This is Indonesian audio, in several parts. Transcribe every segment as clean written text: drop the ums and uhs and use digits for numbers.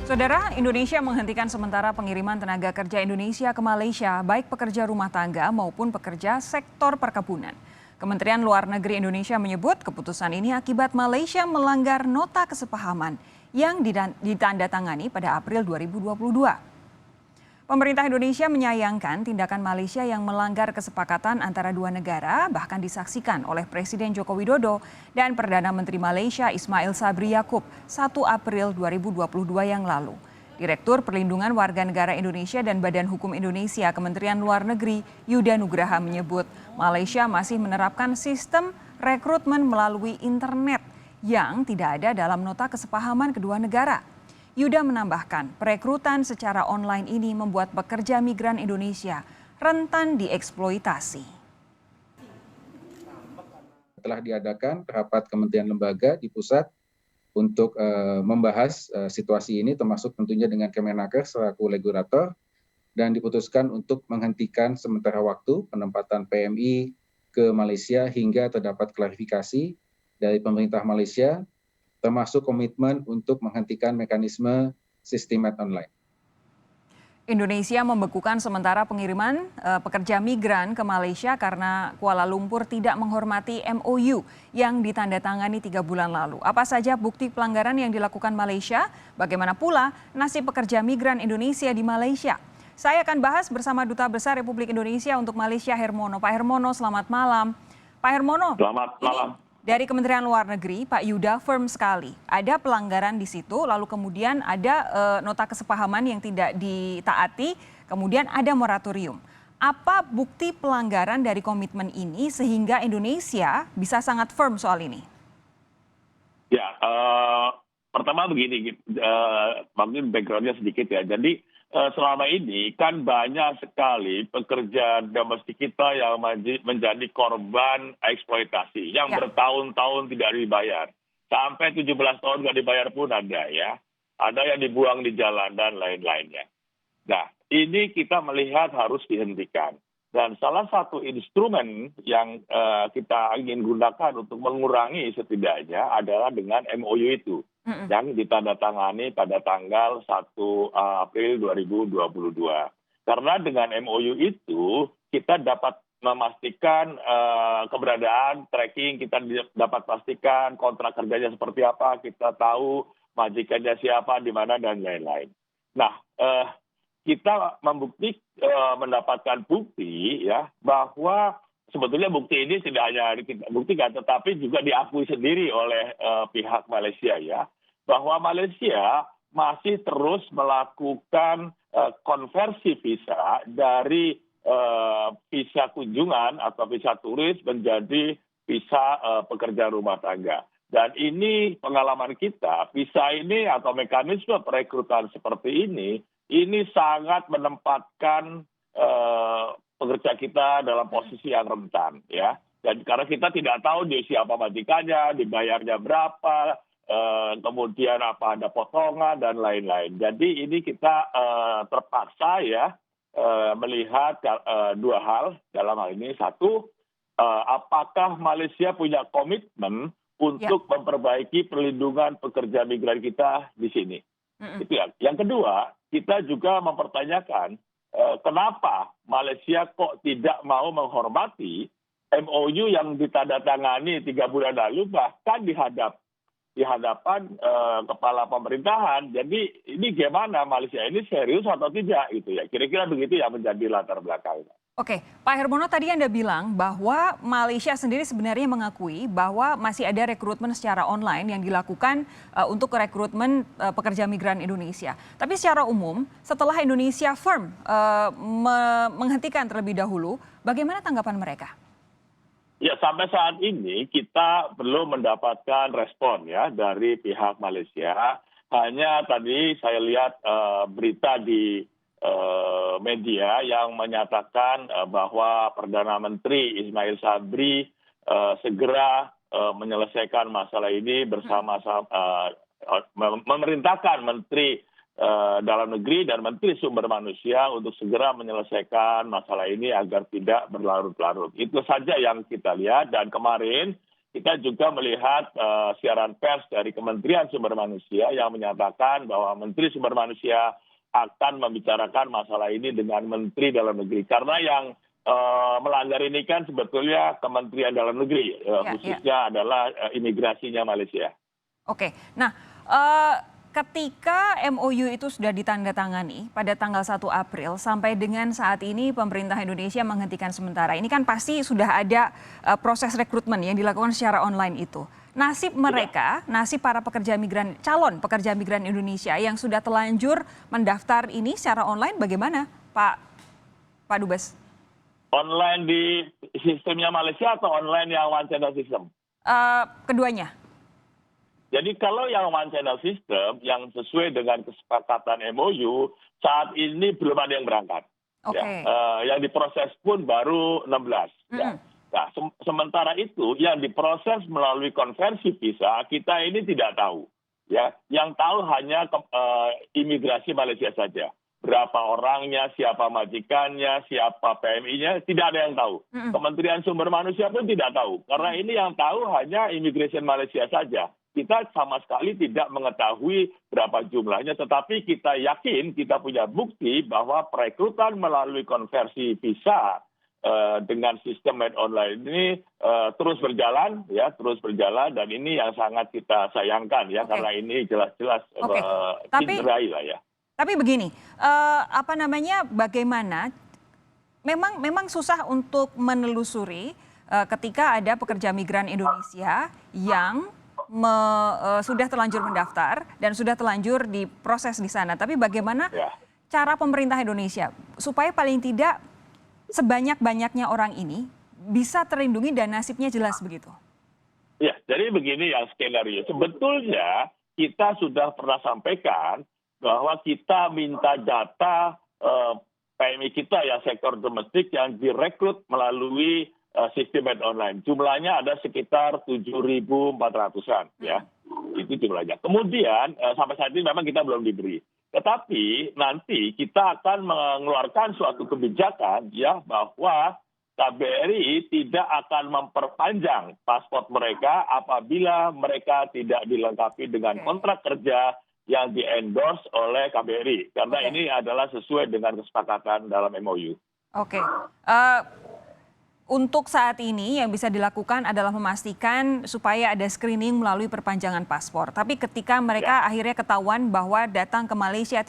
Saudara, Indonesia menghentikan sementara pengiriman tenaga kerja Indonesia ke Malaysia, baik pekerja rumah tangga maupun pekerja sektor perkebunan. Kementerian Luar Negeri Indonesia menyebut keputusan ini akibat Malaysia melanggar nota kesepahaman yang ditandatangani pada April 2022. Pemerintah Indonesia menyayangkan tindakan Malaysia yang melanggar kesepakatan antara dua negara, bahkan disaksikan oleh Presiden Joko Widodo dan Perdana Menteri Malaysia Ismail Sabri Yaakob 1 April 2022 yang lalu. Direktur Perlindungan Warga Negara Indonesia dan Badan Hukum Indonesia Kementerian Luar Negeri Yuda Nugraha menyebut Malaysia masih menerapkan sistem rekrutmen melalui internet yang tidak ada dalam nota kesepahaman kedua negara. Yuda menambahkan, perekrutan secara online ini membuat pekerja migran Indonesia rentan dieksploitasi. Telah diadakan rapat kementerian lembaga di pusat untuk membahas situasi ini, termasuk tentunya dengan Kemenaker selaku regulator, dan diputuskan untuk menghentikan sementara waktu penempatan PMI ke Malaysia hingga terdapat klarifikasi dari pemerintah Malaysia, termasuk komitmen untuk menghentikan mekanisme sistem online. Indonesia membekukan sementara pengiriman pekerja migran ke Malaysia karena Kuala Lumpur tidak menghormati MOU yang ditandatangani 3 bulan lalu. Apa saja bukti pelanggaran yang dilakukan Malaysia? Bagaimana pula nasib pekerja migran Indonesia di Malaysia? Saya akan bahas bersama Duta Besar Republik Indonesia untuk Malaysia, Hermono. Pak Hermono, selamat malam. Pak Hermono. Selamat malam. Dari Kementerian Luar Negeri, Pak Yuda firm sekali. Ada pelanggaran di situ, lalu kemudian ada nota kesepahaman yang tidak ditaati, kemudian ada moratorium. Apa bukti pelanggaran dari komitmen ini sehingga Indonesia bisa sangat firm soal ini? Ya, pertama begini, mungkin background-nya sedikit ya. Jadi selama ini kan banyak sekali pekerja domestik kita yang menjadi korban eksploitasi yang bertahun-tahun tidak dibayar. Sampai 17 tahun nggak dibayar pun ada ya. Ada yang dibuang di jalan dan lain-lainnya. Nah, ini kita melihat harus dihentikan. Dan salah satu instrumen yang kita ingin gunakan untuk mengurangi setidaknya adalah dengan MOU itu. Yang ditandatangani pada tanggal 1 April 2022. Karena dengan MOU itu kita dapat memastikan keberadaan, tracking, kita dapat pastikan kontrak kerjanya seperti apa, kita tahu majikannya siapa, di mana, dan lain-lain. Nah, kita mendapatkan bukti ya bahwa sebetulnya bukti ini tidak hanya kita buktikan, tetapi juga diakui sendiri oleh pihak Malaysia ya, bahwa Malaysia masih terus melakukan konversi visa dari visa kunjungan atau visa turis menjadi visa pekerja rumah tangga. Dan ini pengalaman kita, visa ini atau mekanisme perekrutan seperti ini sangat menempatkan pekerja kita dalam posisi yang rentan ya. Dan karena kita tidak tahu dia siapa majikannya, dibayarnya berapa, kemudian apa ada potongan dan lain-lain. Jadi ini kita terpaksa ya melihat dua hal dalam hal ini. Satu, apakah Malaysia punya komitmen untuk memperbaiki perlindungan pekerja migran kita di sini? Itu ya. Yang kedua, kita juga mempertanyakan kenapa Malaysia kok tidak mau menghormati MOU yang ditandatangani 3 bulan lalu, bahkan di hadapan kepala pemerintahan. Jadi ini gimana Malaysia ini serius atau tidak gitu ya. Kira-kira begitu yang menjadi latar belakang. Oke, Pak Hermono, tadi Anda bilang bahwa Malaysia sendiri sebenarnya mengakui bahwa masih ada rekrutmen secara online yang dilakukan untuk rekrutmen pekerja migran Indonesia. Tapi secara umum, setelah Indonesia firm menghentikan terlebih dahulu, bagaimana tanggapan mereka? Ya, sampai saat ini kita belum mendapatkan respon ya dari pihak Malaysia. Hanya tadi saya lihat berita di media yang menyatakan bahwa Perdana Menteri Ismail Sabri segera menyelesaikan masalah ini bersama-sama, memerintahkan Menteri Dalam Negeri dan Menteri Sumber Manusia untuk segera menyelesaikan masalah ini agar tidak berlarut-larut. Itu saja yang kita lihat, dan kemarin kita juga melihat siaran pers dari Kementerian Sumber Manusia yang menyatakan bahwa Menteri Sumber Manusia akan membicarakan masalah ini dengan Menteri Dalam Negeri. Karena yang melanggar ini kan sebetulnya Kementerian Dalam Negeri, khususnya adalah imigrasinya Malaysia. Oke, nah ketika MOU itu sudah ditandatangani pada tanggal 1 April sampai dengan saat ini pemerintah Indonesia menghentikan sementara. Ini kan pasti sudah ada proses rekrutmen yang dilakukan secara online itu. Nasib mereka, nasib para pekerja migran, calon pekerja migran Indonesia yang sudah telanjur mendaftar ini secara online bagaimana, Pak Dubes? Online di sistemnya Malaysia atau online yang one channel system? Keduanya. Jadi kalau yang one channel system yang sesuai dengan kesepakatan MOU saat ini belum ada yang berangkat. Okay. Yang diproses pun baru 16. Ya. Nah, sementara itu yang diproses melalui konversi visa kita ini tidak tahu. Ya, yang tahu hanya imigrasi Malaysia saja. Berapa orangnya, siapa majikannya, siapa PMI-nya, tidak ada yang tahu. Kementerian Sumber Manusia pun tidak tahu. Karena ini yang tahu hanya Immigration Malaysia saja. Kita sama sekali tidak mengetahui berapa jumlahnya, tetapi kita yakin kita punya bukti bahwa perekrutan melalui konversi visa dengan sistem online ini terus berjalan, dan ini yang sangat kita sayangkan ya, karena ini jelas-jelas cederai lah ya. Tapi begini, bagaimana? Memang susah untuk menelusuri ketika ada pekerja migran Indonesia yang sudah terlanjur mendaftar dan sudah terlanjur diproses di sana. Tapi bagaimana cara pemerintah Indonesia supaya paling tidak sebanyak-banyaknya orang ini bisa terlindungi dan nasibnya jelas begitu? Ya, jadi begini yang skenario. Sebetulnya kita sudah pernah sampaikan bahwa kita minta data PMI kita yang sektor domestik yang direkrut melalui sistem online. Jumlahnya ada sekitar 7.400-an ya. Itu jumlahnya. Kemudian sampai saat ini memang kita belum diberi. Tetapi nanti kita akan mengeluarkan suatu kebijakan ya bahwa KBRI tidak akan memperpanjang paspor mereka apabila mereka tidak dilengkapi dengan kontrak kerja yang di-endorse oleh KBRI. Karena ini adalah sesuai dengan kesepakatan dalam MOU. Oke. Untuk saat ini yang bisa dilakukan adalah memastikan supaya ada screening melalui perpanjangan paspor. Tapi ketika mereka akhirnya ketahuan bahwa datang ke Malaysia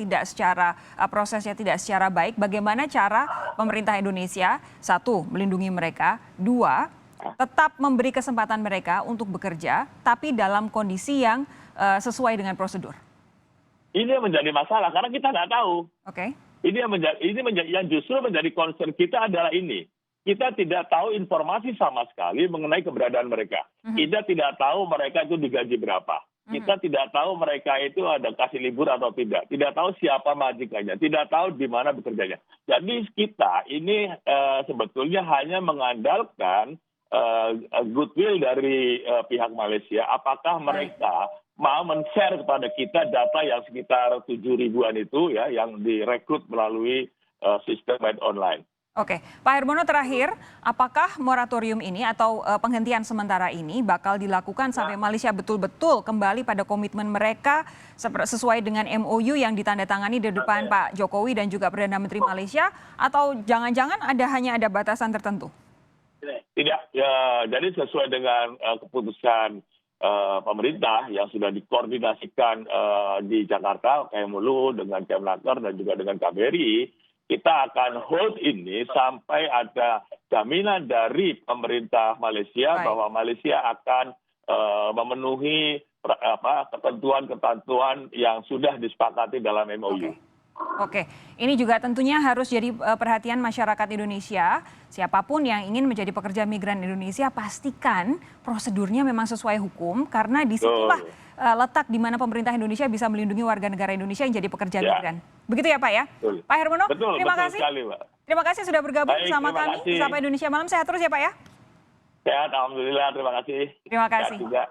prosesnya tidak secara baik, bagaimana cara pemerintah Indonesia, satu, melindungi mereka, dua, tetap memberi kesempatan mereka untuk bekerja, tapi dalam kondisi yang sesuai dengan prosedur? Ini yang menjadi masalah karena kita nggak tahu. Oke. Ini yang justru menjadi concern kita adalah ini. Kita tidak tahu informasi sama sekali mengenai keberadaan mereka. Kita tidak tahu mereka itu digaji berapa. Kita tidak tahu mereka itu ada kasih libur atau tidak. Tidak tahu siapa majikannya. Tidak tahu di mana bekerjanya. Jadi kita ini sebetulnya hanya mengandalkan goodwill dari pihak Malaysia. Apakah mereka mau men-share kepada kita data yang sekitar 7.000-an itu ya, yang direkrut melalui sistem online. Oke, Pak Hermono terakhir, apakah moratorium ini atau penghentian sementara ini bakal dilakukan sampai Malaysia betul-betul kembali pada komitmen mereka sesuai dengan MOU yang ditandatangani di depan Pak Jokowi dan juga Perdana Menteri Malaysia, atau jangan-jangan hanya ada batasan tertentu? Tidak, ya, jadi sesuai dengan keputusan pemerintah yang sudah dikoordinasikan di Jakarta, Kemlu dengan Kemnaker dan juga dengan KBRI, kita akan hold ini sampai ada jaminan dari pemerintah Malaysia bahwa Malaysia akan memenuhi ketentuan-ketentuan yang sudah disepakati dalam MOU. Oke, ini juga tentunya harus jadi perhatian masyarakat Indonesia. Siapapun yang ingin menjadi pekerja migran Indonesia, pastikan prosedurnya memang sesuai hukum, karena disitulah letak di mana pemerintah Indonesia bisa melindungi warga negara Indonesia yang jadi pekerja migran. Begitu ya Pak ya? Pak Hermono, terima kasih. Sekali, Pak. Terima kasih sudah bergabung bersama kami di Sapa Indonesia Malam. Sehat terus ya Pak ya? Sehat, alhamdulillah. Terima kasih. Terima kasih. Sehat juga.